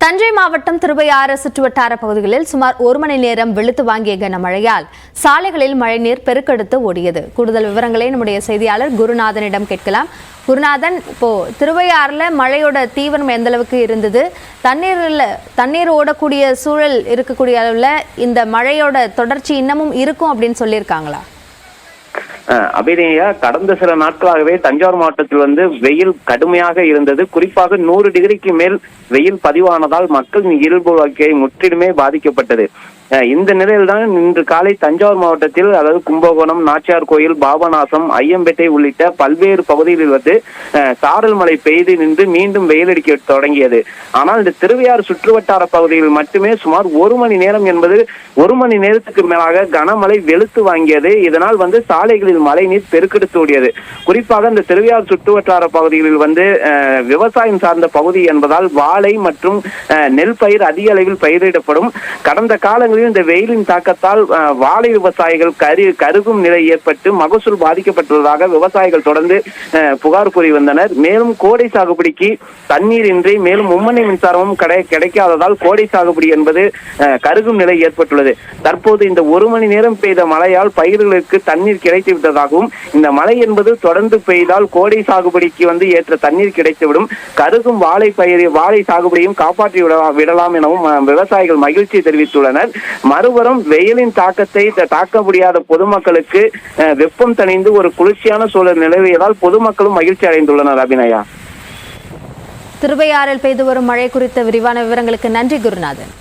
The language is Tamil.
தஞ்சை மாவட்டம் திருவையாறு சுற்றுவட்டார பகுதிகளில் சுமார் 1 மணி நேரம் வெளுத்து வாங்கிய கனமழையால் சாலைகளில் மழைநீர் பெருக்கெடுத்து ஓடியது. கூடுதல் விவரங்களை நம்முடைய செய்தியாளர் குருநாதனிடம் கேட்கலாம். குருநாதன், இப்போ திருவையாறுல மழையோட தீவிரம் எந்த அளவுக்கு இருந்தது? தண்ணீர் ஓடக்கூடிய சூழல் இருக்கக்கூடிய அளவுல இந்த மழையோட தொடர்ச்சி இன்னமும் இருக்கும் அப்படின்னு சொல்லியிருக்காங்களா? அபிநயா, கடந்த சில நாட்களாகவே தஞ்சாவூர் மாவட்டத்தில் வெயில் கடுமையாக இருந்தது. குறிப்பாக 100 டிகிரிக்கு மேல் வெயில் பதிவானதால் மக்களின் இயல்பு வாழ்க்கை முற்றிலுமே பாதிக்கப்பட்டது. இந்த நிலையில்தான் இன்று காலை தஞ்சாவூர் மாவட்டத்தில், அதாவது கும்பகோணம், நாச்சியார் கோயில், பாபநாசம், ஐயம்பேட்டை உள்ளிட்ட பல்வேறு பகுதிகளில் சாரல் மழை பெய்து நின்று மீண்டும் வெயில் அடிக்க தொடங்கியது. ஆனால் இந்த திருவையாறு சுற்றுவட்டார பகுதியில் மட்டுமே சுமார் 1 மணி நேரம் என்பது 1 மணி நேரத்துக்கு மேலாக கனமழை வெளுத்து வாங்கியது. இதனால் சாலைகளில் மழை நீர் பெருக்கெடுத்து ஓடியது. குறிப்பாக இந்த திருவையாறு சுற்றுவட்டார பகுதிகளில் விவசாயம் சார்ந்த பகுதி என்பதால் வாழை மற்றும் நெல் பயிர் அதிக அளவில் பயிரிடப்படும். கடந்த காலங்களில் இந்த வெயிலின் தாக்கத்தால் வாழை விவசாயிகள் கருகும் நிலை ஏற்பட்டு மகசூல் பாதிக்கப்பட்டுள்ளதாக விவசாயிகள் தொடர்ந்து புகார் கூறி வந்தனர். மேலும் கோடை சாகுபடிக்கு தண்ணீர் இன்றி மேலும் மும்மனை மின்சாரமும் கிடைக்காததால் கோடை சாகுபடி என்பது கருகும் நிலை ஏற்பட்டுள்ளது. தற்போது இந்த 1 மணி நேரம் பெய்த மழையால் பயிர்களுக்கு தண்ணீர் கிடைத்து விட்டதாகவும், இந்த மழை என்பது தொடர்ந்து பெய்தால் கோடை சாகுபடிக்கு ஏற்ற தண்ணீர் கிடைத்துவிடும், கருகும் வாழை சாகுபடியும் காப்பாற்றி விடலாம் எனவும் விவசாயிகள் மகிழ்ச்சி தெரிவித்துள்ளனர். மறுபுறம் வெயிலின் தாக்கத்தை தாக்க முடியாத பொதுமக்களுக்கு வெப்பம் தணிந்து ஒரு குளிர்ச்சியான சூழல் நிலவியதால் பொதுமக்களும் மகிழ்ச்சி அடைந்துள்ளனர். அபிநயா, திருவையாறில் பெய்து வரும் மழை குறித்த விரிவான விவரங்களுக்கு நன்றி குருநாதன்.